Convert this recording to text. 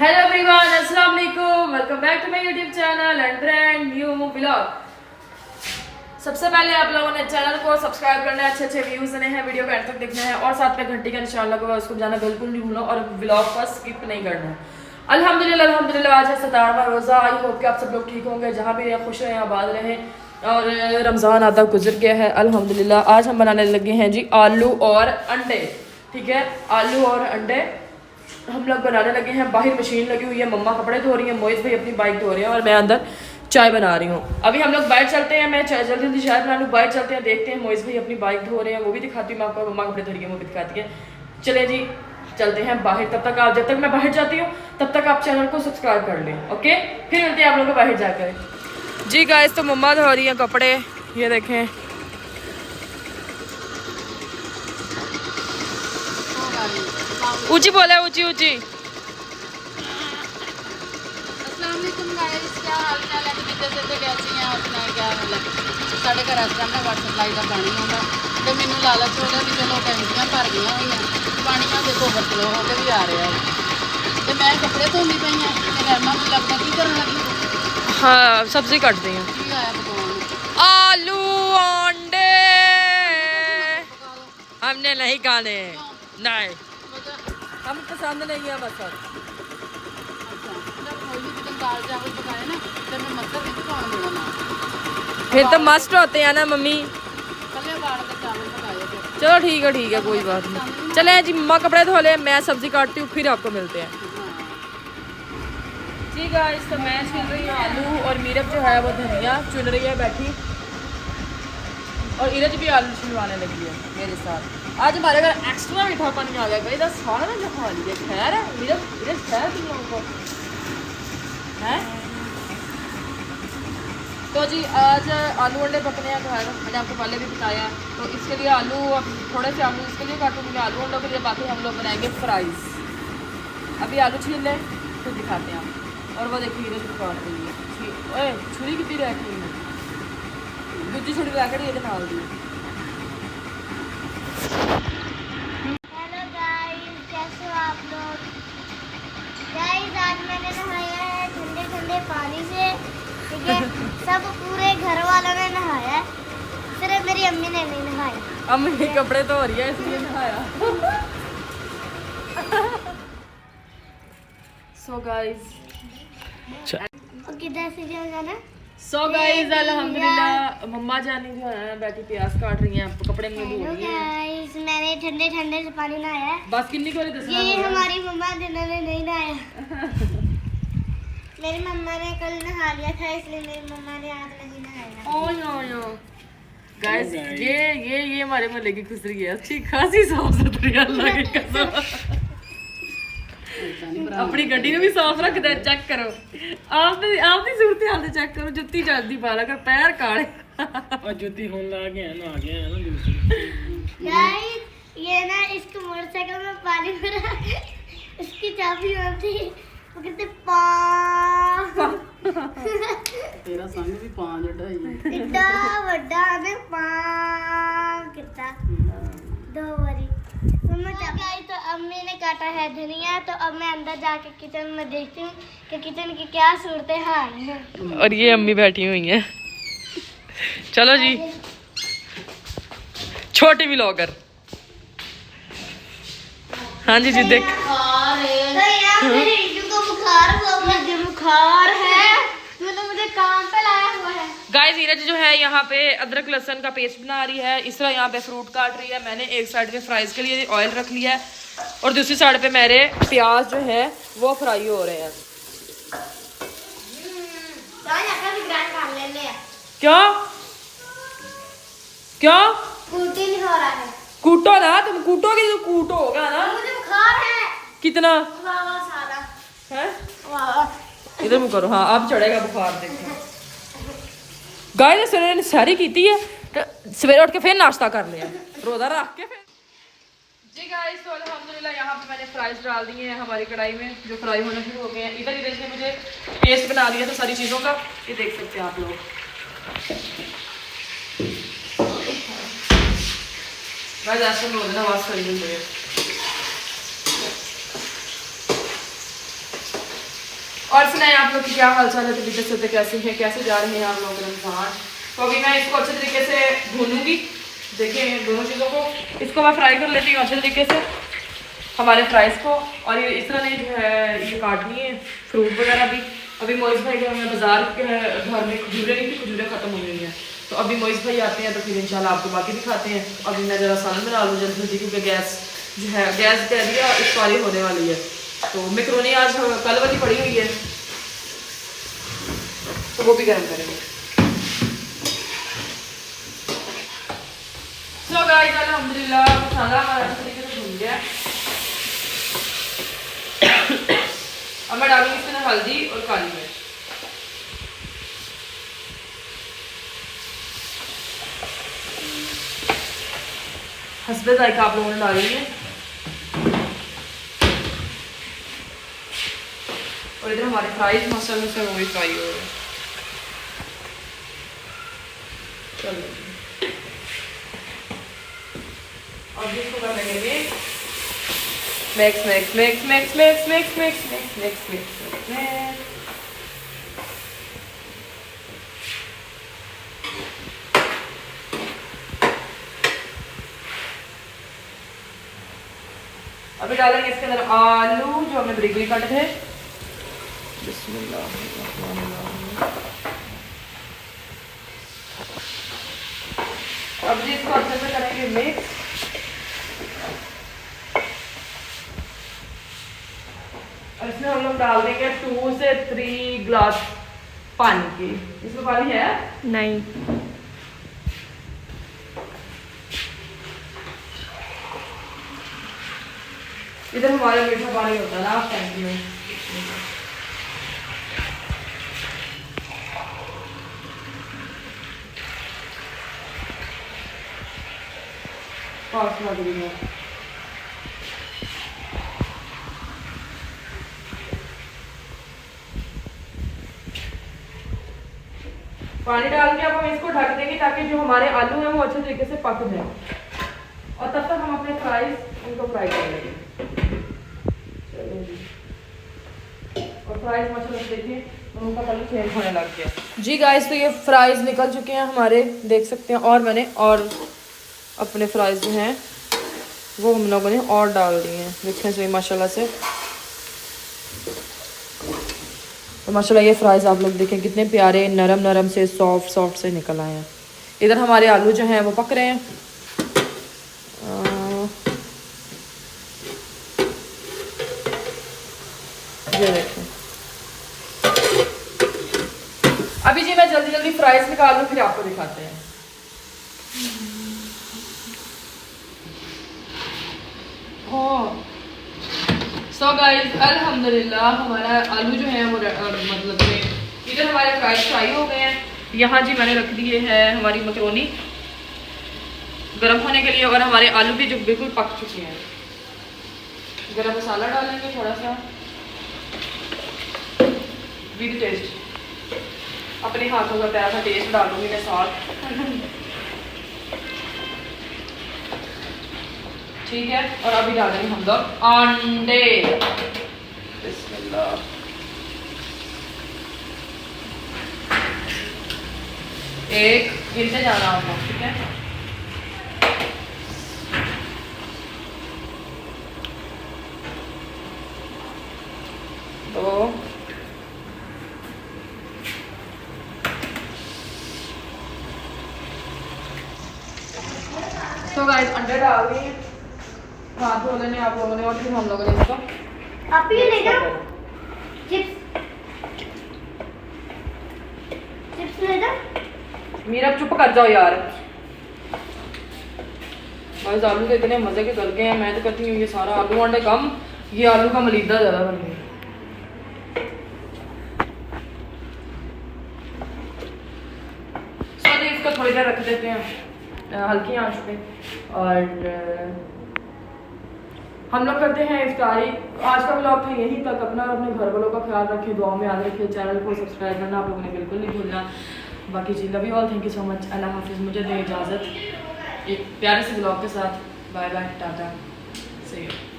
Hello everyone, अस्सलाम वालेकुम। Welcome back to my YouTube channel and brand new vlog. सबसे पहले आप लोगों ने चैनल को सब्सक्राइब करना है, अच्छे व्यूज देने हैं, वीडियो को एंड तक देखना है और साथ में घंटी का निशान लगा हुआ है, उसको जाना बिल्कुल नहीं भूलना और व्लॉग को स्किप नहीं करना है। अल्हम्दुलिल्लाह आज है 17वां रोज़ा। आई होप कि आप सब लोग ठीक होंगे, जहाँ भी रहें खुश रहें, आबाद रहें। और रमज़ान आधा गुजर गया है अल्हम्दुलिल्लाह। आज हम बनाने लगे हैं जी आलू और अंडे। ठीक है, आलू और अंडे हम लोग बनाने लगे हैं। बाहर मशीन लगी हुई है, मम्मा कपड़े धो रही है, मोइज़ भाई अपनी बाइक धो रहे हैं और मैं अंदर चाय बना रही हूँ। अभी हम लोग बाहर चलते हैं, मैं चाय जल्दी जल्दी चाय बना लूँ, बाहर चलते हैं, देखते हैं। मोइज़ भाई अपनी बाइक धो रहे हैं, वो भी दिखाती हूँ मैं आपको। मम्मा कपड़े धो रही है, वो भी दिखाती है। चले जी चलते हैं बाहर। तब तक आप, जब तक मैं बाहर जाती हूँ तब तक आप चैनल को सब्सक्राइब कर लें, ओके। फिर मिलते हैं आप लोगों को बाहर जाकर। जी गाइस, तो मम्मा धो रही हैं कपड़े, ये देखें। ऊंची बोले, ऊंची ऊंची। क्या हाल चाल है? जिद्दे कैसी हैं अपना? क्या मतलब साढ़े घर इस टाइम वाटर सप्लाई का पानी आता तो मैनू लालच हो गया कि चलो टैंकियां भर गई हुई हैं, पानियां देखो ओवरफ्लो होकर भी आ रहा है। तो मैं कपड़े धोनी पई हैं, मैडम मुझे लगता की करन लगी। हाँ, सब्जी कट दी है। की आया पकवान? आलू अंडे हमने नहीं खाने, नहीं हम पसंद नहीं है मसल। दाल चावल पकाए ना तो मैं मसल नहीं पकाने देना ना, फिर तो मस्ट होते हैं ना मम्मी। कले बाड़ के चावल पकाए थे। चलो ठीक है, कोई बात नहीं। चले जी, मम्मा कपड़े धो ले, मैं सब्जी काटती हूँ, फिर आपको मिलते हैं। जी गाइस, तो मैं छील रही हूँ आलू और मीरब जो है वो धनिया चुन रही है बैठी, और इरज भी आलू छिलवाने लगी है मेरे साथ। आज हमारे घर एक्स्ट्रा मीठा पानी आ गया, इधर सारा ना खा लिया। खैर है मीरब, इरज खैर तुम लोगों को है। तो जी आज आलू अंडे पकने हैं घर, मैंने आपको पहले भी बताया। तो इसके लिए आलू, थोड़े से आलू इसके लिए काटूंगी आलू अंडों के लिए, बाकी हम लोग बनाएंगे फ्राइज़। अभी आलू छील लें फिर दिखाते हैं आप। और वो देखिए इधर काट रही है। ओए छुरी कितनी रह गई है, दूसरी छुरी रह कर ये डाल दी। हेलो गाइस, कैसे हो आप लोग? गाइस आज मैंने नहाया है ठंडे ठंडे पानी से, ठीक है। सब पूरे घर वालों ने नहाया है, सिर्फ मेरी अम्मी ने नहीं नहाया। अम्मी कपड़े धो रही है इसलिए नहाया। सो गाइस, किधर से जाएगा ना? सो गाइस अल्हम्दुलिल्लाह मम्मा जानी जो है बैठी प्याज काट रही हैं, कपड़े में धो हेलो रही हैं। गाइस, मैंने ठंडे ठंडे से पानी नहाया है। बस किन्नी कोरी दसना ये हमारी मम्मा जिन्होंने नहीं नहाया। मेरी मम्मा ने कल नहा लिया था, इसलिए मेरी मम्मा ने आज नहीं नहाया। ओयो गाइस, ये हमारे मोहल्ले की खुसरी है, अच्छी खासी साफ सुथरी अल्लाह की कसम। अपनी गड्डी में भी साफ रखता है, चेक करो। आपकी सूरत हाल चेक करो, जुत्ती चलती पाला कर, पैर काले और जुत्ती होने लग गया ना, आ गया है ना दूसरी। गाइस ये ना इसको मोटरसाइकिल में पानी भरा, इसकी चाबी होती वो कहते तेरा संग भी 5 ढाई इतना बड़ा ने कितना 2 बारी। गाइस तो अम्मी ने काटा है धनिया, तो अब मैं अंदर जाके किचन में देखती हूँ कि किचन की क्या सूरत हाल है। और ये अम्मी बैठी हुई हैं। चलो जी, छोटी व्लॉगर। हाँ जी जी देख, तो यार मेरे इज्जू को बुखार हुआ है, बुखार है, तूने मुझे काम पे लाया हुआ है। गाइस नीरज जो है यहाँ पे अदरक लहसुन का पेस्ट बना रही है, इस तरह यहाँ पे फ्रूट काट रही है। मैंने एक साइड पे फ्राइज के लिए ऑयल रख लिया है और दूसरी साइड पे मेरे प्याज जो है वो फ्राई हो रहे हैं। क्या क्या कूटी नहीं हो रहा है। कूटो ना, तुम कूटोगे तो कूटो होगा ना। मुझे बुखार है। कितना वाह सारा है, वाह। इधर मुँह करो। हाँ अब चढ़ेगा बुखार, देखो। गाइस सवेरे ने सारी की है, सवेरे उठ के फिर नाश्ता कर लिया, रोजा रख के फिर। जी गाइस, तो अल्हम्दुलिल्लाह यहाँ पे मैंने फ्राइज डाल दिए हैं हमारी कढ़ाई में, जो फ्राई होने शुरू हो गए हैं। इधर इधर से मुझे पेस्ट बना दिया था सारी चीज़ों का, ये देख सकते हैं आप लोग। गाइस ऐसे बोल देना, आवाज़ सही नहीं है। और सुनाए आप लोग की क्या हाल चाल है, तबीयत से कैसे हैं, कैसे जा रहे हैं आप लोग रमजान। तो अभी मैं इसको अच्छे तरीके से भूनूंगी। देखिए दोनों चीज़ों को, इसको मैं फ्राई कर लेती हूँ अच्छे तरीके से हमारे फ्राइज़ को। और ये इस तरह नहीं जो है ये काटनी है फ्रूट वगैरह भी। अभी मोइज़ भाई गए हैं बाजार के घर में, खजूरें नहीं थी, खजूरें ख़त्म हो गई हैं। तो अभी मोइज़ भाई आते हैं तो फिर इंशाल्लाह आपको बाकी दिखाते हैं। अभी मैं ज़रा सालन बना लूँ जल्दी जल्दी, क्योंकि गैस जो है गैस कह दिया एक्सपायरी होने वाली है। तो मैकरोनी आज कल वाली पड़ी हुई है तो वो भी गर्म करेंगे। सो गाइस अल्हम्दुलिल्लाह मसाला हमारा अच्छे तरीके से भून गया। अब मैं डालूंगी इसके अंदर हल्दी और काली मिर्च। हस्बे जायका आप लोगों ने डाली है। और इधर हमारे फ्राइज माशाल्लाह से वो भी फ्राई हो रहे हैं। चलो अब इसको कर लेंगे mix mix mix mix mix mix mix mix mix mix mix. अभी डालेंगे इसके अंदर आलू जो हमने बारीक बारीक काटे थे। बिस्मिल्लाह। अब जी इसको अच्छे से करेंगे मिक्स। इसमें हम लोग डाल देंगे 2 से 3 ग्लास पानी की। इसमें पानी है नहीं, इधर हमारा मीठा पानी होता है ना आप टैंक में। पास लग रही है। पानी डाल के अब हम इसको ढक देंगे ताकि जो हमारे आलू हैं वो अच्छे तरीके से पक जाए। और तब तक हम अपने फ्राइज उनको फ्राई कर लेंगे। और फ्राइज माशाल्लाह देखिए उनका कलर चेंज होने लग गया। जी गाइस तो ये फ्राइज निकल चुके हैं हमारे, देख सकते हैं। और मैंने और अपने फ्राइज जो हैं वो हम लोगों ने और डाल दिए हैं, देखें सही माशाल्लाह से। तो माशाल्लाह ये फ्राइज आप लोग देखें कितने प्यारे नरम नरम से सॉफ्ट सॉफ्ट से निकल आए हैं। इधर हमारे आलू जो हैं वो पक रहे हैं। ये देखें। अभी जी मैं जल्दी जल्दी फ्राइज निकाल लूँ फिर आपको दिखाते हैं। सो गाइस अल्हम्दुलिल्लाह हमारा आलू जो है वो मतलब इधर हमारे फ्राइज फ्राई हो गए हैं। यहाँ जी मैंने रख दिए है हमारी मैकरोनी गर्म होने के लिए। और हमारे आलू भी जो बिल्कुल पक चुके हैं। गरम मसाला डालेंगे थोड़ा सा विद टेस्ट, अपने हाथों का प्यारा सा टेस्ट डालूंगी मैं साथ। ठीक है। और अभी डालेंगे हम लोग अंडे। बिस्मिल्लाह। एक गिनते जाना होगा, ठीक है। तो गाइस अंडे डाल दिए, हाथ धो लेने आप लोगों ने। और फिर हम लोगों ने इसको आप ये ले जाओ चिप्स, चिप्स ले जाओ। मीरा चुप कर जाओ यार। गाइस आलू तो इतने मजे के गल गए हैं, मैं तो कहती हूँ ये सारा आलू अंडे कम, ये आलू का मलीदा ज्यादा बन गया। इसको थोड़ी देर रख देते हैं हल्की आंच पे। और हम लोग करते हैं इफ्तारी। आज का व्लॉग था यहीं तक। अपना और अपने घर वालों का ख्याल रखें, दुआ में याद रखें। चैनल को सब्सक्राइब करना आप लोगों ने बिल्कुल नहीं भूलना। बाकी जी love you all, thank you so much. अल्लाह हाफिज़। मुझे दें इजाज़त एक प्यारे से व्लॉग के साथ। Bye bye, tata, see you.